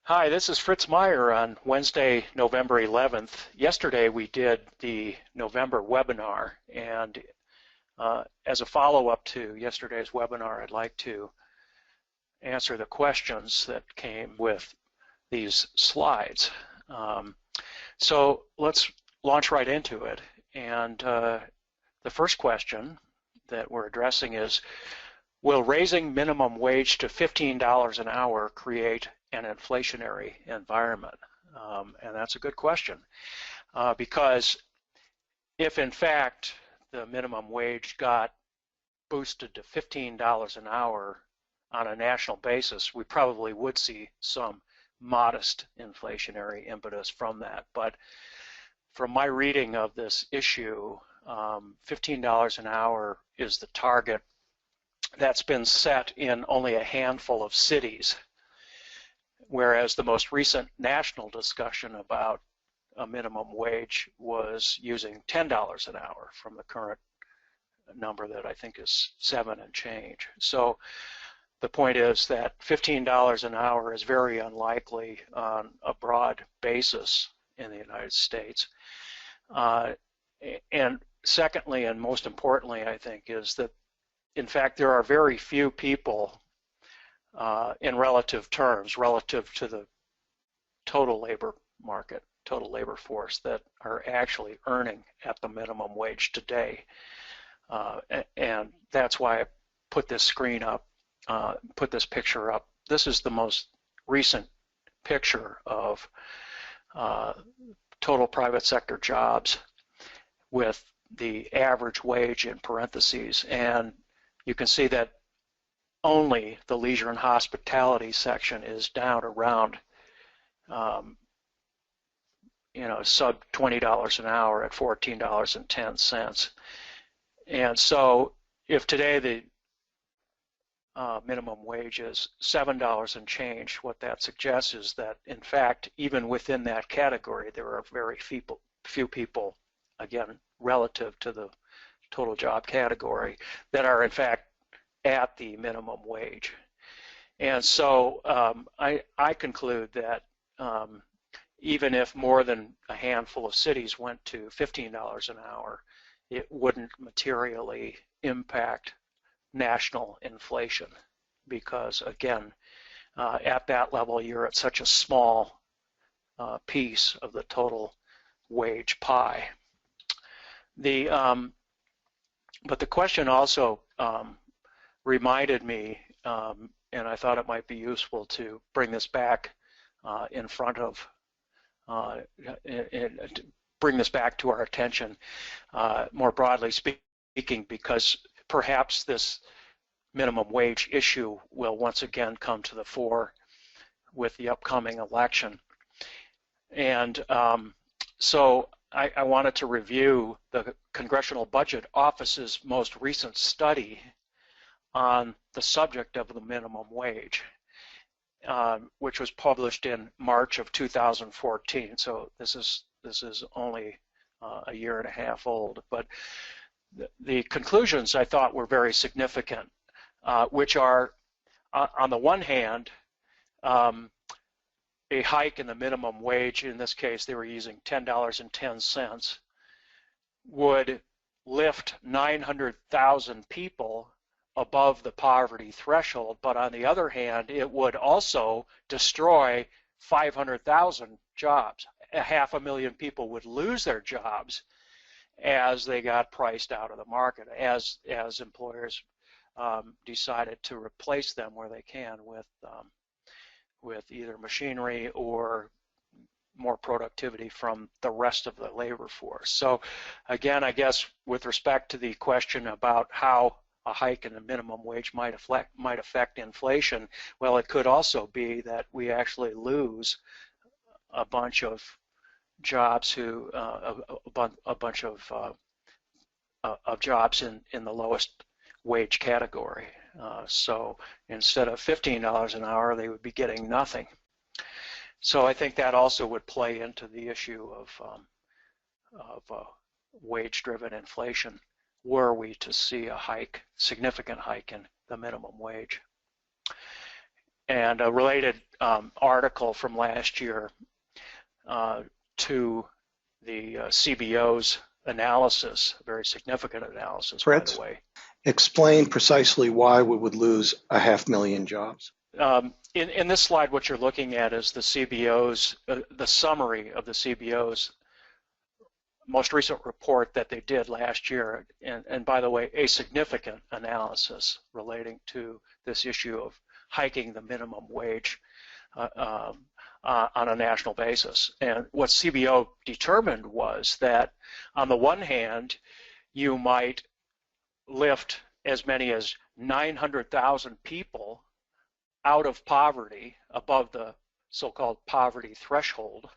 Hi, this is Fritz Meyer on Wednesday, November 11th. Yesterday we did the November webinar, and as a follow-up to yesterday's webinar, I'd like to answer the questions that came with these slides. So let's launch right into it. And the first question that we're addressing is, will raising minimum wage to $15 an hour create an inflationary environment? And that's a good question, because if in fact the minimum wage got boosted to $15 an hour on a national basis, we probably would see some modest inflationary impetus from that. But from my reading of this issue, $15 an hour is the target that's been set in only a handful of cities, whereas the most recent national discussion about a minimum wage was using $10 an hour from the current number that I think is 7 and change. So the point is that $15 an hour is very unlikely on a broad basis in the United States. And secondly, and most importantly, I think, is that in fact there are very few people in relative terms, relative to the total labor market, total labor force, that are actually earning at the minimum wage today. And that's why I put this screen up, put this picture up. This is the most recent picture of total private sector jobs with the average wage in parentheses. And you can see that only the leisure and hospitality section is down around, sub $20 an hour at $14.10. And so if today the minimum wage is $7 and change, what that suggests is that in fact, even within that category, there are very few people, again, relative to the total job category, that are in fact at the minimum wage. And so I conclude that even if more than a handful of cities went to $15 an hour, it wouldn't materially impact national inflation, because again, at that level you're at such a small piece of the total wage pie. But the question also reminded me, and I thought it might be useful to bring this back in front of, bring this back to our attention, more broadly speaking, because perhaps this minimum wage issue will once again come to the fore with the upcoming election. And so I wanted to review the Congressional Budget Office's most recent study on the subject of the minimum wage, which was published in March of 2014. So this is only a year and a half old. But the conclusions I thought were very significant, which are, on the one hand, a hike in the minimum wage, in this case they were using $10.10, would lift 900,000 people above the poverty threshold, but on the other hand, it would also destroy 500,000 jobs. 500,000 people would lose their jobs as they got priced out of the market, as employers decided to replace them where they can with either machinery or more productivity from the rest of the labor force. So again, I guess with respect to the question about how a hike in the minimum wage might affect inflation, well, it could also be that we actually lose a bunch of jobs a bunch of jobs in the lowest wage category. So instead of $15 an hour, they would be getting nothing. So I think that also would play into the issue of wage-driven inflation, were we to see a hike, significant hike in the minimum wage. And a related article from last year to the CBO's analysis, a very significant analysis, Fritz, by the way. explain precisely why we would lose 500,000 jobs. In this slide, what you're looking at is the CBO's, the summary of the CBO's most recent report that they did last year, and by the way, a significant analysis relating to this issue of hiking the minimum wage on a national basis. And what CBO determined was that on the one hand, you might lift as many as 900,000 people out of poverty above the so-called poverty threshold.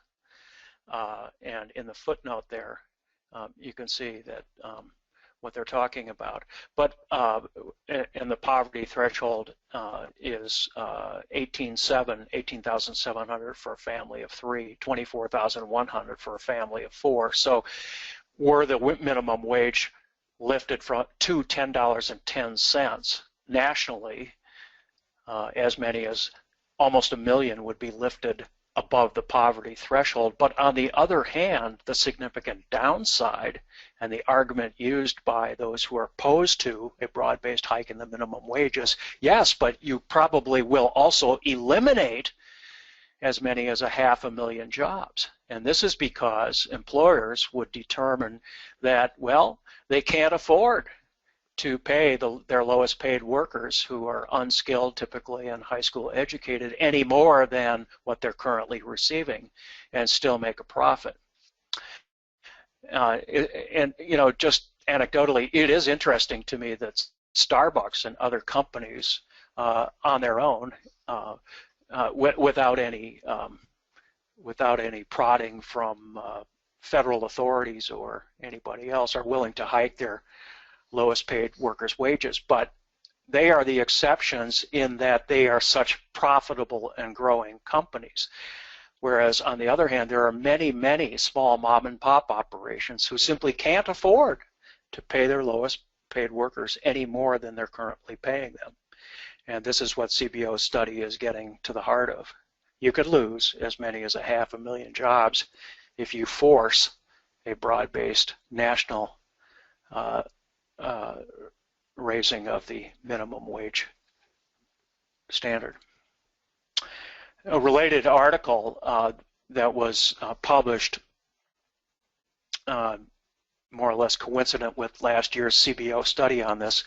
And in the footnote there, you can see that what they're talking about. But and the poverty threshold is 18,700 for a family of 3, 24,100 for a family of 4. So were the minimum wage lifted from to $10.10 nationally, as many as almost 1 million would be lifted above the poverty threshold. But on the other hand, the significant downside and the argument used by those who are opposed to a broad-based hike in the minimum wages, yes, but you probably will also eliminate as many as 500,000 jobs. And this is because employers would determine that, well, they can't afford to pay their lowest paid workers who are unskilled, typically, and high school educated any more than what they're currently receiving and still make a profit. And you know, just anecdotally, it is interesting to me that Starbucks and other companies on their own, without any prodding from federal authorities or anybody else, are willing to hike their lowest paid workers' wages, but they are the exceptions in that they are such profitable and growing companies. Whereas on the other hand, there are many, many small mom and pop operations who simply can't afford to pay their lowest paid workers any more than they're currently paying them. And this is what CBO's study is getting to the heart of. You could lose as many as 500,000 jobs if you force a broad-based national raising of the minimum wage standard. A related article that was published more or less coincident with last year's CBO study on this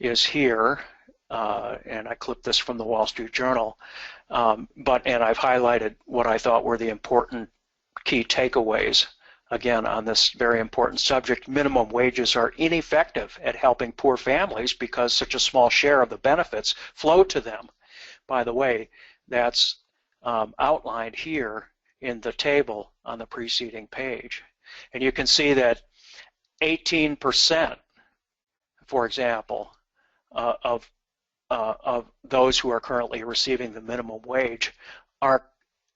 is here, and I clipped this from the Wall Street Journal, and I've highlighted what I thought were the important key takeaways. Again, on this very important subject, minimum wages are ineffective at helping poor families because such a small share of the benefits flow to them. By the way, that's outlined here in the table on the preceding page. And you can see that 18%, for example, of those who are currently receiving the minimum wage are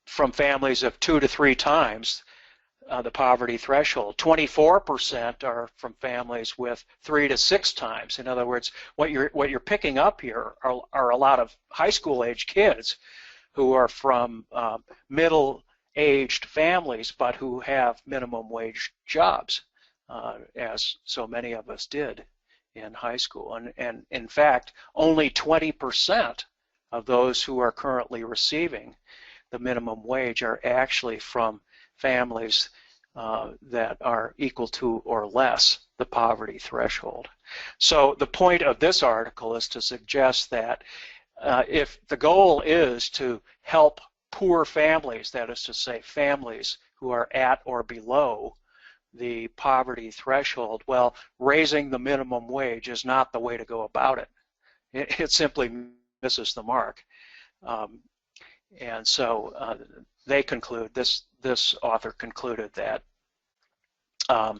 from families of 2 to 3 times the poverty threshold. 24% are from families with 3 to 6 times. In other words, what you're picking up here are a lot of high school age kids who are from middle-aged families, but who have minimum wage jobs, as so many of us did in high school. And in fact, only 20% of those who are currently receiving the minimum wage are actually from families that are equal to or less the poverty threshold. So the point of this article is to suggest that if the goal is to help poor families, that is to say families who are at or below the poverty threshold, well, raising the minimum wage is not the way to go about it. It simply misses the mark. And so they conclude, this author concluded that a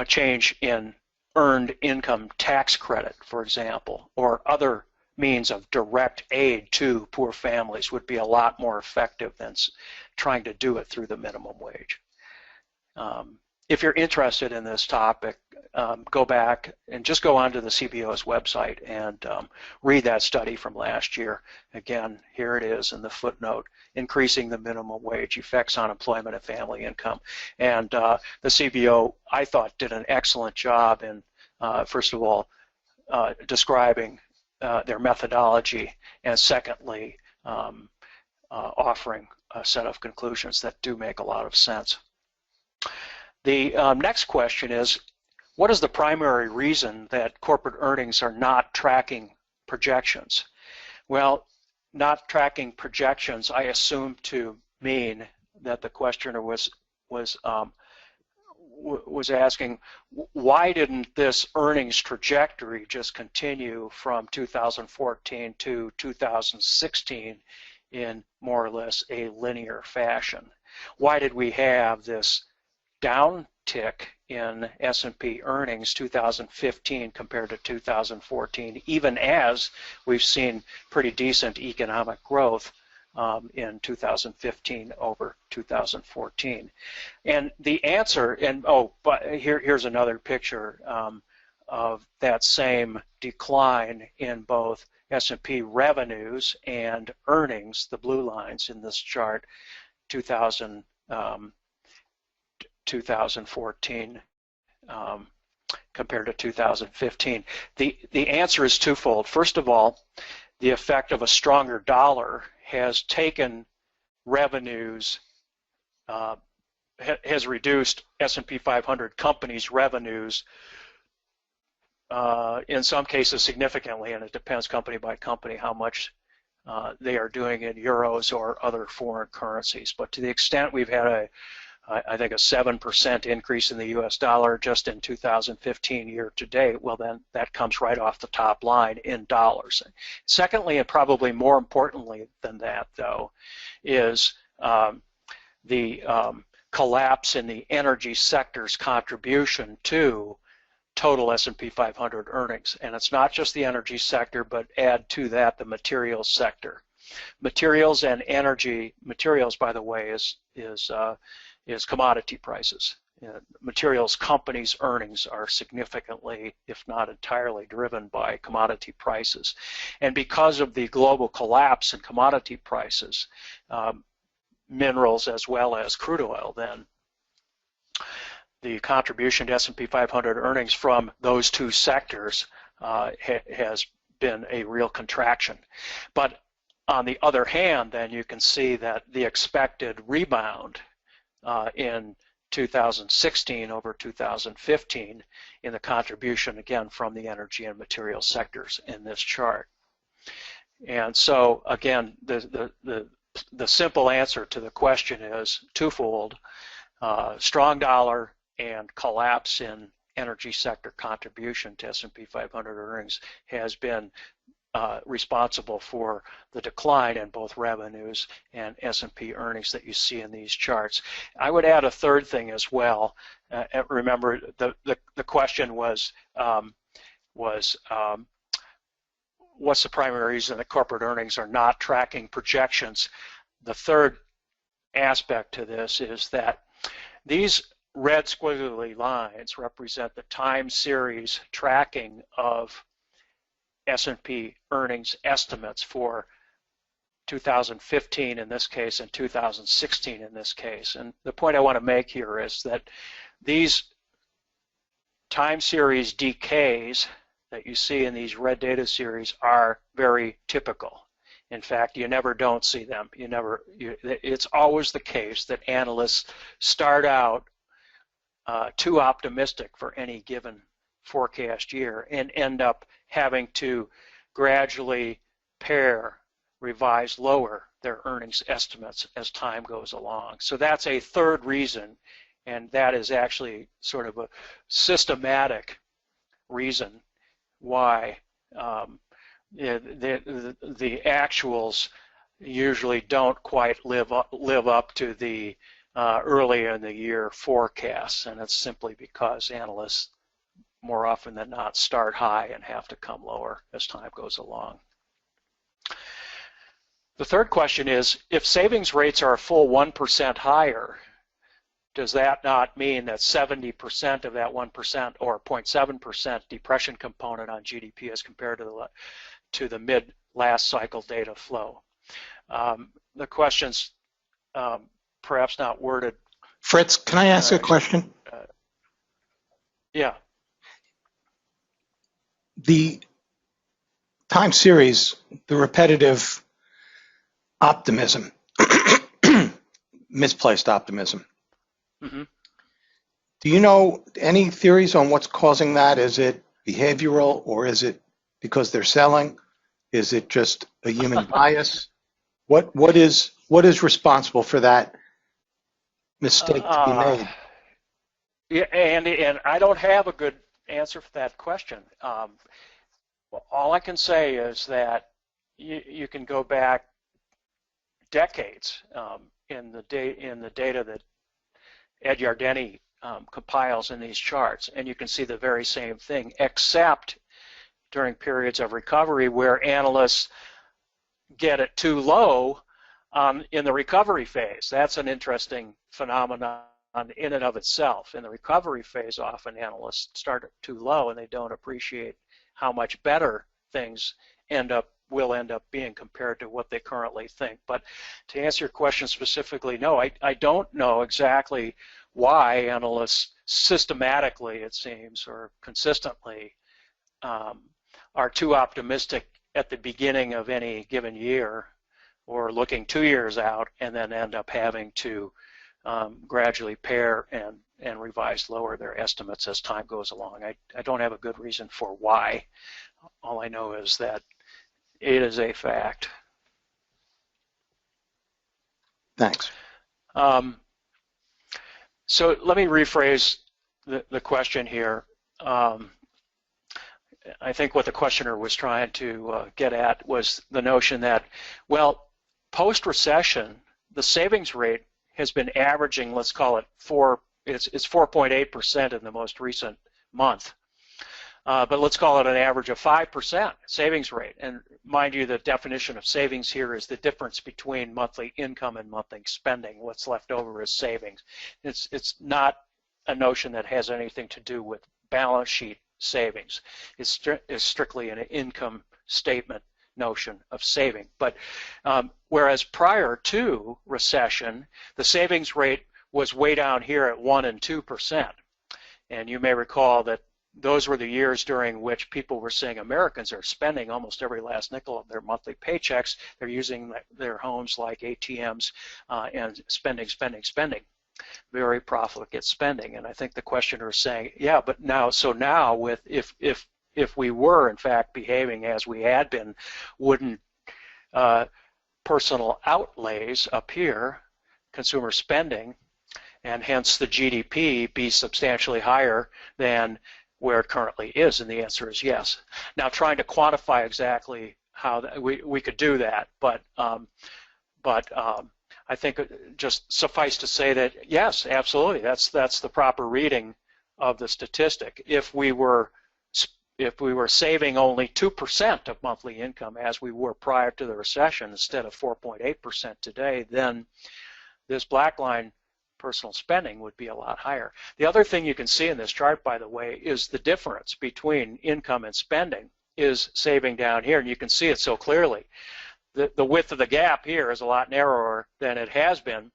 change in earned income tax credit, for example, or other means of direct aid to poor families would be a lot more effective than trying to do it through the minimum wage. if you're interested in this topic, go back and just go onto the CBO's website and read that study from last year. Again, here it is in the footnote, increasing the minimum wage, effects on employment and family income. And the CBO, I thought, did an excellent job in, first of all, describing their methodology, and secondly, offering a set of conclusions that do make a lot of sense. The next question is, what is the primary reason that corporate earnings are not tracking projections? Well, not tracking projections, I assume to mean that the questioner was asking, why didn't this earnings trajectory just continue from 2014 to 2016 in more or less a linear fashion? Why did we have this downtick in S&P earnings 2015 compared to 2014, even as we've seen pretty decent economic growth in 2015 over 2014? And the answer, and but here's another picture of that same decline in both S&P revenues and earnings, the blue lines in this chart, 2014 compared to 2015. The answer is twofold. First of all, the effect of a stronger dollar has taken revenues, has reduced S&P 500 companies' revenues in some cases significantly, and it depends company by company how much they are doing in euros or other foreign currencies. But to the extent we've had I think a 7% increase in the US dollar just in 2015 year to date, well then that comes right off the top line in dollars. Secondly, and probably more importantly than that though, is the collapse in the energy sector's contribution to total S&P 500 earnings. And it's not just the energy sector, but add to that the materials sector. Materials and energy, materials by the way is commodity prices. Materials companies' earnings are significantly, if not entirely, driven by commodity prices. And because of the global collapse in commodity prices, minerals as well as crude oil, then the contribution to S&P 500 earnings from those two sectors has been a real contraction. But on the other hand, then you can see that the expected rebound in 2016 over 2015 in the contribution again from the energy and materials sectors in this chart. And so again, the simple answer to the question is twofold: strong dollar and collapse in energy sector contribution to S&P 500 earnings has been responsible for the decline in both revenues and S&P earnings that you see in these charts. I would add a third thing as well. Remember, the question was what's the primary reason that corporate earnings are not tracking projections? The third aspect to this is that these red squiggly lines represent the time series tracking of S&P earnings estimates for 2015 in this case and 2016 in this case. And the point I want to make here is that these time series decays that you see in these red data series are very typical. In fact, you never don't see them. It's always the case that analysts start out too optimistic for any given forecast year and end up having to gradually revise lower their earnings estimates as time goes along. So that's a third reason, and that is actually sort of a systematic reason why the actuals usually don't quite live up to the early in the year forecasts, and it's simply because analysts more often than not start high and have to come lower as time goes along. The third question is, if savings rates are a full 1% higher, does that not mean that 70% of that 1% or 0.7% depression component on GDP as compared to the mid last cycle data flow? The question's perhaps not worded. Fritz, can I ask a question? Yeah. The time series, the repetitive optimism, misplaced optimism. Mm-hmm. Do you know any theories on what's causing that? Is it behavioral, or is it because they're selling? Is it just a human bias? What is responsible for that mistake to be made? Yeah, and I don't have a good answer for that question. All I can say is that you can go back decades in the data that Ed Yardeni compiles in these charts, and you can see the very same thing, except during periods of recovery where analysts get it too low in the recovery phase. That's an interesting phenomenon in and of itself. In the recovery phase, often analysts start too low and they don't appreciate how much better things will end up being compared to what they currently think. But to answer your question specifically, no, I don't know exactly why analysts systematically, it seems, or consistently are too optimistic at the beginning of any given year, or looking 2 years out and then end up having to gradually pare and revise lower their estimates as time goes along. I don't have a good reason for why. All I know is that it is a fact. Thanks. So let me rephrase the question here. I think what the questioner was trying to get at was the notion that, well, post-recession, the savings rate has been averaging, let's call it it's 4.8% in the most recent month. But let's call it an average of 5% savings rate. And mind you, the definition of savings here is the difference between monthly income and monthly spending. What's left over is savings. It's not a notion that has anything to do with balance sheet savings. It's strictly an income statement notion of saving. But whereas prior to recession, the savings rate was way down here at 1% and 2%. And you may recall that those were the years during which people were saying Americans are spending almost every last nickel of their monthly paychecks. They're using their homes like ATMs and spending. Very profligate spending. And I think the questioner is saying, yeah, but now with if we were in fact behaving as we had been, wouldn't personal outlays appear, consumer spending, and hence the GDP be substantially higher than where it currently is? And the answer is yes. Now, trying to quantify exactly how we could do that, but I think just suffice to say that yes, absolutely, that's the proper reading of the statistic. If we were saving only 2% of monthly income as we were prior to the recession instead of 4.8% today, then this black line personal spending would be a lot higher. The other thing you can see in this chart, by the way, is the difference between income and spending is saving down here, and you can see it so clearly. The width of the gap here is a lot narrower than it has been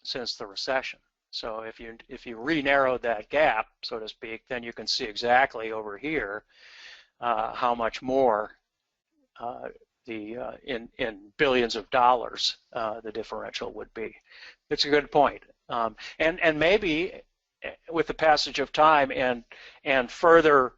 since the recession. So if you re-narrowed that gap, so to speak, then you can see exactly over here how much more in billions of dollars the differential would be. It's a good point, and maybe with the passage of time and further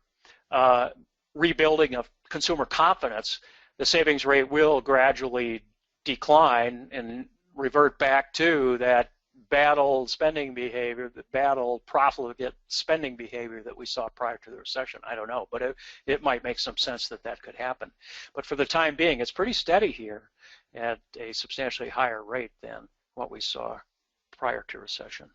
rebuilding of consumer confidence, the savings rate will gradually decline and revert back to that bad old spending behavior, the bad old profligate spending behavior that we saw prior to the recession. I don't know, but it might make some sense that could happen. But for the time being, it's pretty steady here at a substantially higher rate than what we saw prior to recession.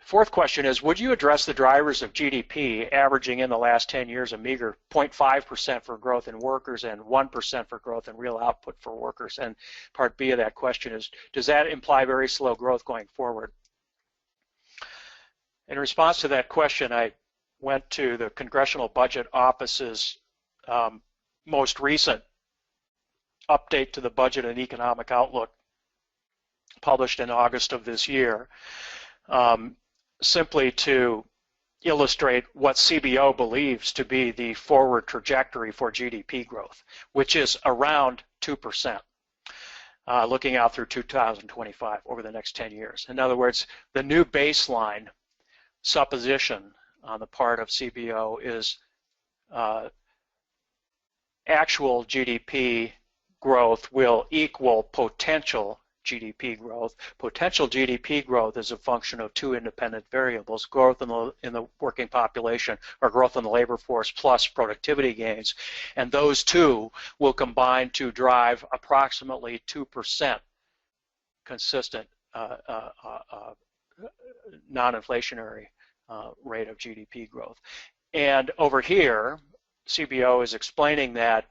Fourth question is, would you address the drivers of GDP averaging in the last 10 years a meager 0.5% for growth in workers and 1% for growth in real output for workers? And part B of that question is, does that imply very slow growth going forward? In response to that question, I went to the Congressional Budget Office's most recent update to the budget and economic outlook published in August of this year, simply to illustrate what CBO believes to be the forward trajectory for GDP growth, which is around 2%, looking out through 2025 over the next 10 years. In other words, the new baseline supposition on the part of CBO is actual GDP growth will equal potential GDP growth. Potential GDP growth is a function of two independent variables, growth in the working population, or growth in the labor force, plus productivity gains. And those two will combine to drive approximately 2% consistent non-inflationary rate of GDP growth. And over here, CBO is explaining that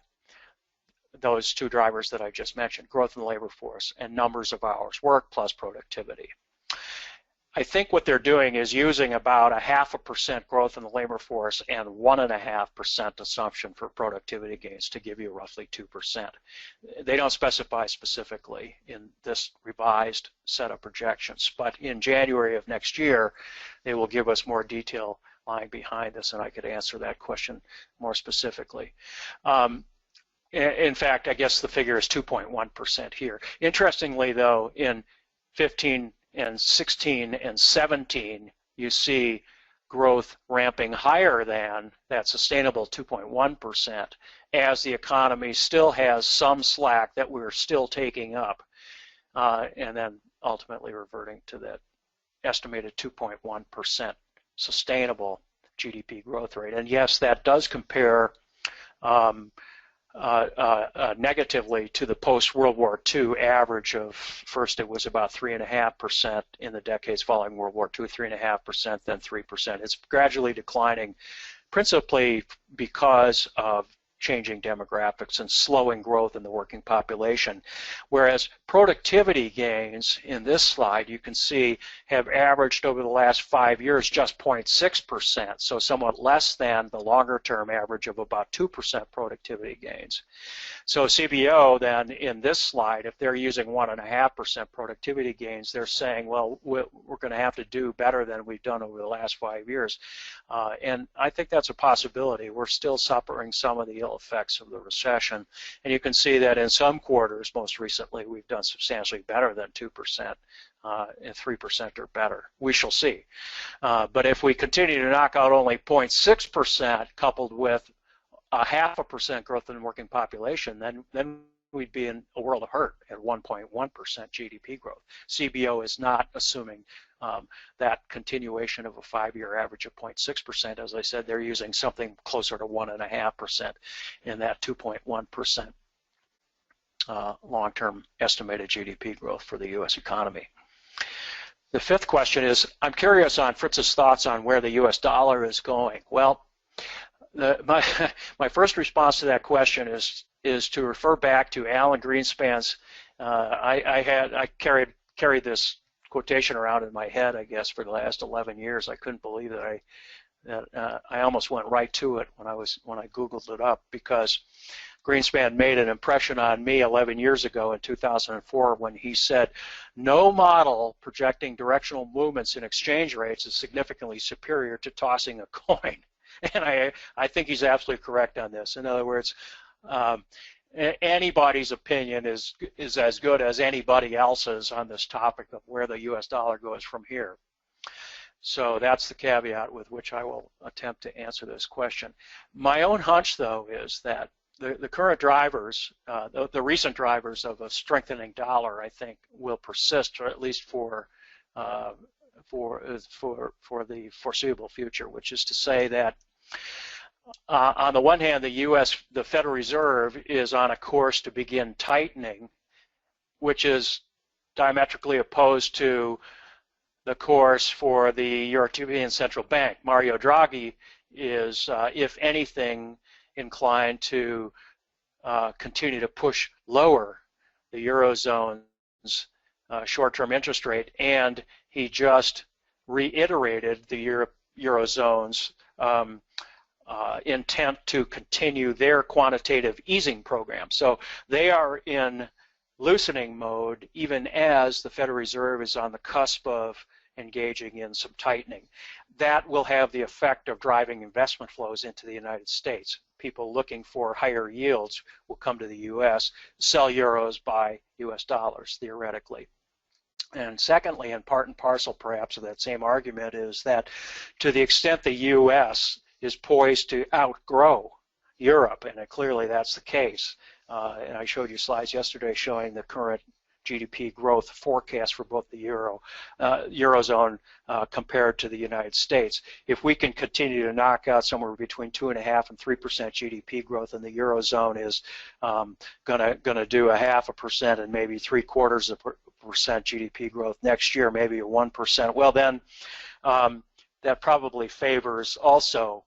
those two drivers that I just mentioned, growth in the labor force and numbers of hours worked plus productivity. I think what they're doing is using about 0.5% growth in the labor force and 1.5% assumption for productivity gains to give you roughly 2%. They don't specify specifically in this revised set of projections, but in January of next year, they will give us more detail lying behind this, and I could answer that question more specifically. In fact, I guess the figure is 2.1% here. Interestingly, though, in 15 and 16 and 17, you see growth ramping higher than that sustainable 2.1% as the economy still has some slack that we're still taking up, and then ultimately reverting to that estimated 2.1% sustainable GDP growth rate. And yes, that does compare negatively to the post-World War II average of, first it was about 3.5% in the decades following World War II, 3.5%, then 3%. It's gradually declining, principally because of changing demographics and slowing growth in the working population. Whereas productivity gains in this slide, you can see, have averaged over the last 5 years just 0.6%, so somewhat less than the longer-term average of about 2% productivity gains. So CBO then in this slide, if they're using 1.5% productivity gains, they're saying, well, we're going to have to do better than we've done over the last 5 years. And I think that's a possibility. We're still suffering some of the ill effects of the recession. And you can see that in some quarters, most recently, we've done substantially better than 2%, and 3% or better. We shall see. But if we continue to knock out only 0.6% coupled with 0.5% growth in the working population, then we'd be in a world of hurt at 1.1% GDP growth. CBO is not assuming that continuation of a 5-year average of 0.6%. As I said, they're using something closer to 1.5% in that 2.1% long-term estimated GDP growth for the U.S. economy. The fifth question is, I'm curious on Fritz's thoughts on where the U.S. dollar is going. Well, my first response to that question is to refer back to Alan Greenspan's. I carried this quotation around in my head, I guess, for the last 11 years. I couldn't believe that I almost went right to it when I Googled it up, because Greenspan made an impression on me 11 years ago in 2004 when he said, no model projecting directional movements in exchange rates is significantly superior to tossing a coin. And I think he's absolutely correct on this. In other words, anybody's opinion is as good as anybody else's on this topic of where the U.S. dollar goes from here. So that's the caveat with which I will attempt to answer this question. My own hunch, though, is that the current drivers, the recent drivers of a strengthening dollar, I think, will persist, or at least for the foreseeable future, which is to say that on the one hand, the Federal Reserve is on a course to begin tightening, which is diametrically opposed to the course for the European Central Bank. Mario Draghi is, if anything, inclined to continue to push lower the Eurozone's short-term interest rate, and he just reiterated the Eurozone's intent to continue their quantitative easing program. So they are in loosening mode even as the Federal Reserve is on the cusp of engaging in some tightening. That will have the effect of driving investment flows into the United States. People looking for higher yields will come to the U.S., sell euros, buy U.S. dollars, theoretically. And secondly, and part and parcel perhaps of that same argument, is that to the extent the U.S. is poised to outgrow Europe, and clearly that's the case, and I showed you slides yesterday showing the current GDP growth forecast for both the Eurozone compared to the United States. If we can continue to knock out somewhere between 2.5% and 3% GDP growth, and the Eurozone is gonna do 0.5% and maybe 0.75% GDP growth next year, maybe a 1%, well then that probably favors also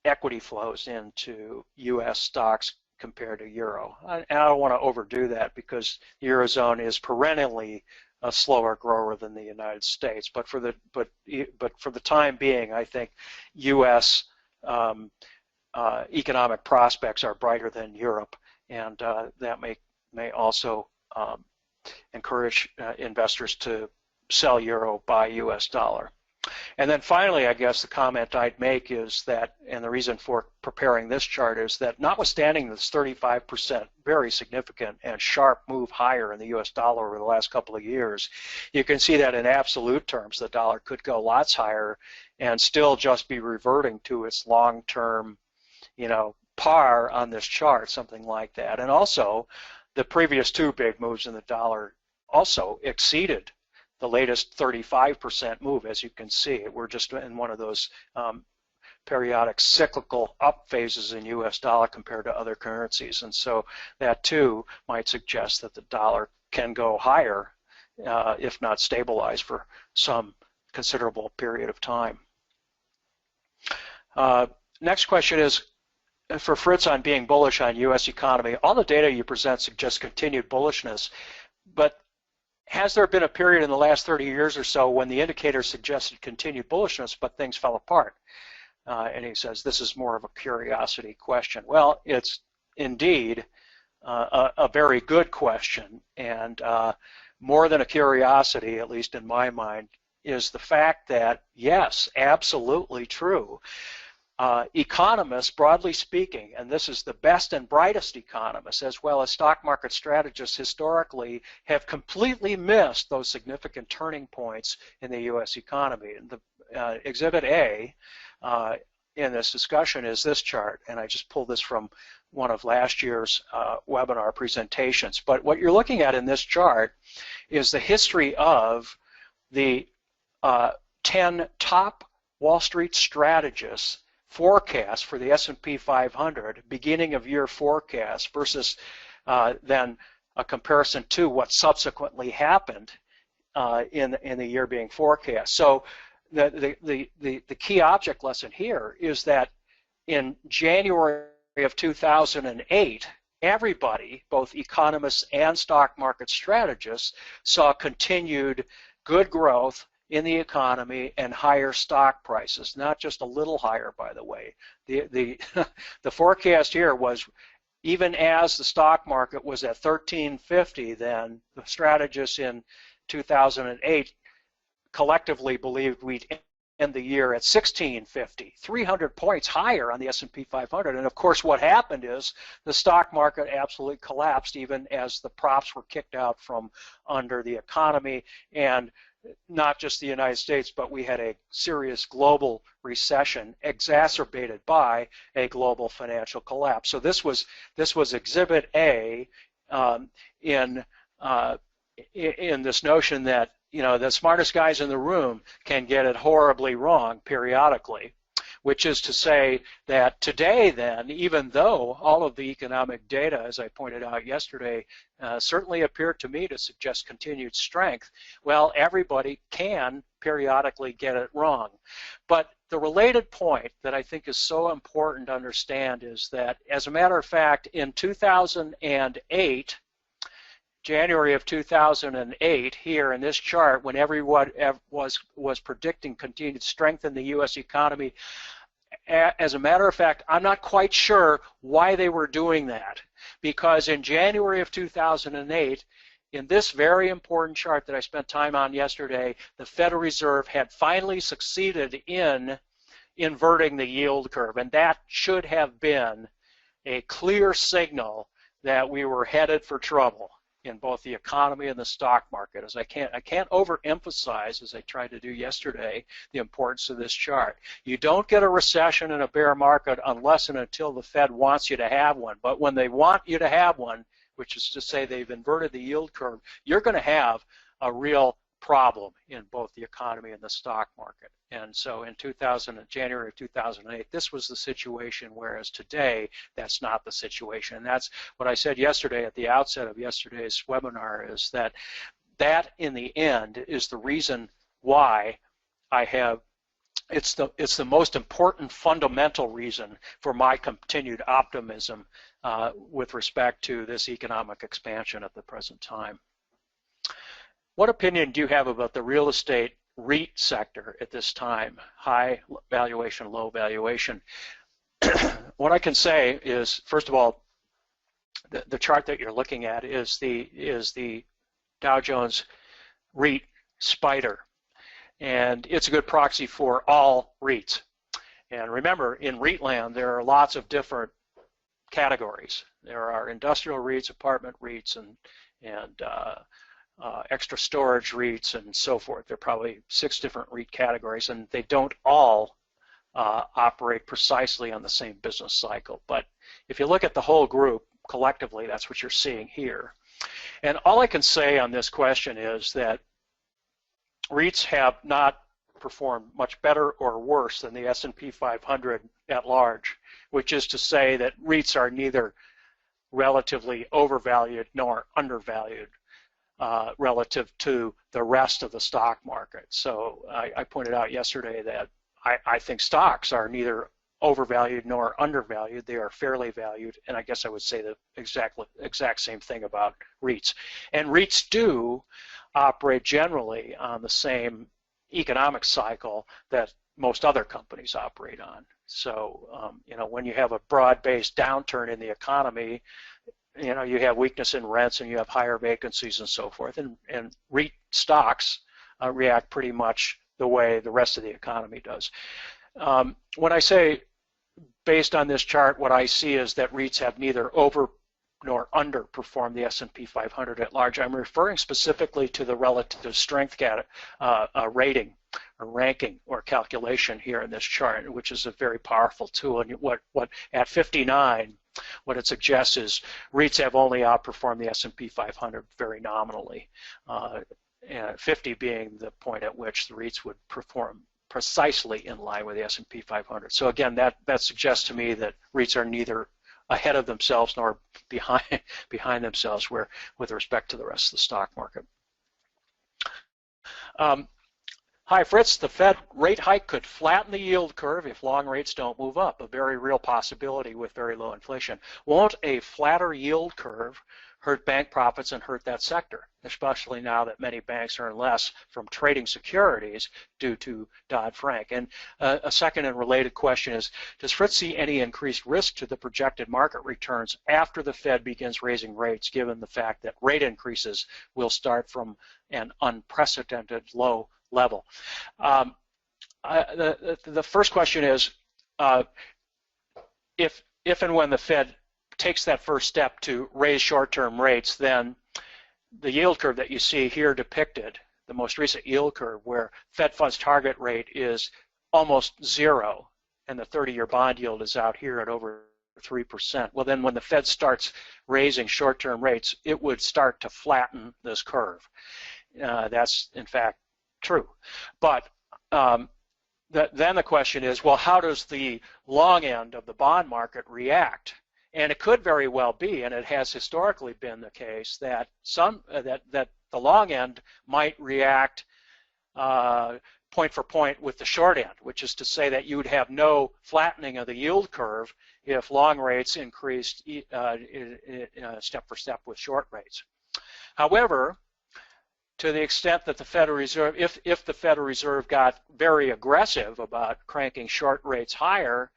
equity flows into U.S. stocks compared to euro. And I don't want to overdo that because the Eurozone is perennially a slower grower than the United States. But for the time being, I think U.S. Economic prospects are brighter than Europe, and that may also encourage investors to sell euro, buy U.S. dollar. And then finally, I guess the comment I'd make is that, and the reason for preparing this chart is that notwithstanding this 35% very significant and sharp move higher in the US dollar over the last couple of years, you can see that in absolute terms the dollar could go lots higher and still just be reverting to its long-term, par on this chart, something like that. And also, the previous two big moves in the dollar also exceeded the latest 35% move, as you can see. We're just in one of those periodic cyclical up phases in US dollar compared to other currencies. And so that too might suggest that the dollar can go higher, if not stabilize for some considerable period of time. Next question is for Fritz on being bullish on US economy. All the data you present suggests continued bullishness, but has there been a period in the last 30 years or so when the indicators suggested continued bullishness, but things fell apart? And he says this is more of a curiosity question. Well, it's indeed a very good question, and more than a curiosity, at least in my mind, is the fact that, yes, absolutely true. Economists, broadly speaking, and this is the best and brightest economists, as well as stock market strategists historically, have completely missed those significant turning points in the U.S. economy. And the Exhibit A in this discussion is this chart, and I just pulled this from one of last year's webinar presentations. But what you're looking at in this chart is the history of the 10 top Wall Street strategists forecast for the S&P 500, beginning of year forecast, versus then a comparison to what subsequently happened in the year being forecast. So the key object lesson here is that in January of 2008, everybody, both economists and stock market strategists, saw continued good growth in the economy and higher stock prices, not just a little higher, by the way. The forecast here was, even as the stock market was at 1350 then, the strategists in 2008 collectively believed we'd end the year at 1650, 300 points higher on the S&P 500. And of course what happened is the stock market absolutely collapsed even as the props were kicked out from under the economy, and not just the United States, but we had a serious global recession exacerbated by a global financial collapse. So this was Exhibit A in this notion that the smartest guys in the room can get it horribly wrong periodically, which is to say that today then, even though all of the economic data, as I pointed out yesterday, certainly appeared to me to suggest continued strength, well, everybody can periodically get it wrong. But the related point that I think is so important to understand is that, as a matter of fact, in 2008, January of 2008, here in this chart, when everyone was predicting continued strength in the U.S. economy, as a matter of fact, I'm not quite sure why they were doing that, because in January of 2008, in this very important chart that I spent time on yesterday, the Federal Reserve had finally succeeded in inverting the yield curve, and that should have been a clear signal that we were headed for trouble in both the economy and the stock market. As I can't overemphasize, as I tried to do yesterday, the importance of this chart. You don't get a recession and a bear market unless and until the Fed wants you to have one. But when they want you to have one, which is to say they've inverted the yield curve, you're going to have a real problem in both the economy and the stock market. And so in January of 2008, this was the situation, whereas today, that's not the situation. And that's what I said yesterday at the outset of yesterday's webinar, is that in the end is the reason why it's the most important fundamental reason for my continued optimism with respect to this economic expansion at the present time. What opinion do you have about the real estate REIT sector at this time? High valuation, low valuation. What I can say is, first of all, the chart that you're looking at is the Dow Jones REIT spider, and it's a good proxy for all REITs. And remember, in REIT land, there are lots of different categories. There are industrial REITs, apartment REITs, and extra storage REITs and so forth. There are probably 6 different REIT categories, and they don't all operate precisely on the same business cycle. But if you look at the whole group collectively, that's what you're seeing here. And all I can say on this question is that REITs have not performed much better or worse than the S&P 500 at large, which is to say that REITs are neither relatively overvalued nor undervalued relative to the rest of the stock market. So I pointed out yesterday that I think stocks are neither overvalued nor undervalued. They are fairly valued, and I guess I would say the exact same thing about REITs. And REITs do operate generally on the same economic cycle that most other companies operate on. So when you have a broad-based downturn in the economy, you have weakness in rents and you have higher vacancies and so forth, and REIT stocks react pretty much the way the rest of the economy does. When I say based on this chart, what I see is that REITs have neither over nor underperformed the S&P 500 at large. I'm referring specifically to the relative strength rating or ranking or calculation here in this chart, which is a very powerful tool. And what at 59, what it suggests is REITs have only outperformed the S&P 500 very nominally, and 50 being the point at which the REITs would perform precisely in line with the S&P 500. So again, that suggests to me that REITs are neither ahead of themselves nor behind themselves with respect to the rest of the stock market. Hi Fritz, the Fed rate hike could flatten the yield curve if long rates don't move up, a very real possibility with very low inflation. Won't a flatter yield curve hurt bank profits and hurt that sector, especially now that many banks earn less from trading securities due to Dodd-Frank? And a second and related question is, does Fritz see any increased risk to the projected market returns after the Fed begins raising rates, given the fact that rate increases will start from an unprecedented low level? The first question is, if and when the Fed takes that first step to raise short-term rates, then the yield curve that you see here depicted, the most recent yield curve where Fed funds target rate is almost 0 and the 30-year bond yield is out here at over 3%. Well, then when the Fed starts raising short-term rates, it would start to flatten this curve. That's in fact true. But then the question is, well, how does the long end of the bond market react? And it could very well be, and it has historically been the case, that that the long end might react point for point with the short end, which is to say that you would have no flattening of the yield curve if long rates increased step for step with short rates. However, to the extent that the Federal Reserve, if the Federal Reserve got very aggressive about cranking short rates higher,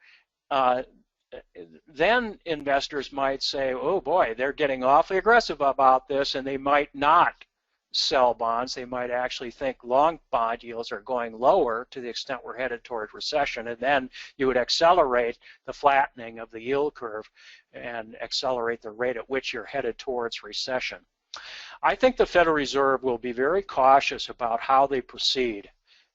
then investors might say, oh boy, they're getting awfully aggressive about this, and they might not sell bonds. They might actually think long bond yields are going lower to the extent we're headed toward recession, and then you would accelerate the flattening of the yield curve and accelerate the rate at which you're headed towards recession. I think the Federal Reserve will be very cautious about how they proceed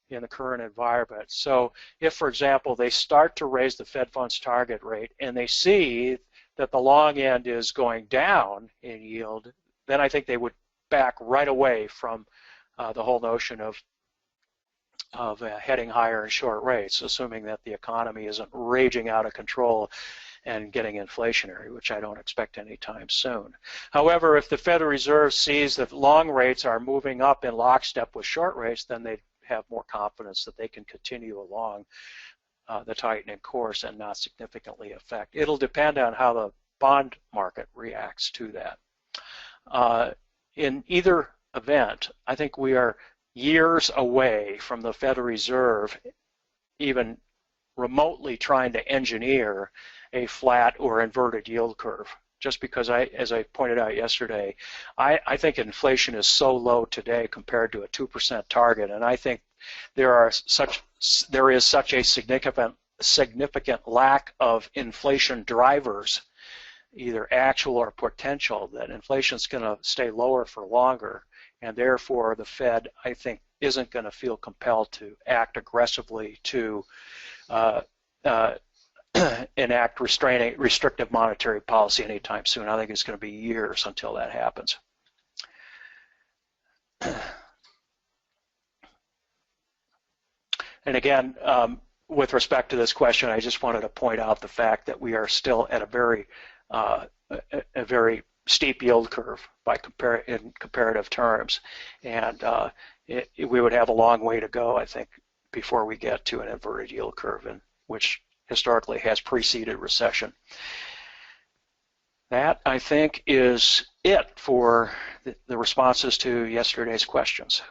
in the current environment. So if, for example, they start to raise the Fed funds target rate and they see that the long end is going down in yield, then I think they would back right away from the whole notion of heading higher in short rates, assuming that the economy isn't raging out of control and getting inflationary, which I don't expect anytime soon. However, if the Federal Reserve sees that long rates are moving up in lockstep with short rates, then they have more confidence that they can continue along the tightening course and not significantly affect. It'll depend on how the bond market reacts to that. In either event, I think we are years away from the Federal Reserve even remotely trying to engineer a flat or inverted yield curve. Just because as I pointed out yesterday, I think inflation is so low today compared to a 2% target, and I think there is such a significant lack of inflation drivers, either actual or potential, that inflation is going to stay lower for longer, and therefore the Fed, I think, isn't going to feel compelled to act aggressively to enact restrictive monetary policy anytime soon. I think it's going to be years until that happens. And again, with respect to this question, I just wanted to point out the fact that we are still at a very steep yield curve in comparative terms, and we would have a long way to go, I think, before we get to an inverted yield curve, which historically has preceded recession. That, I think, is it for the responses to yesterday's questions.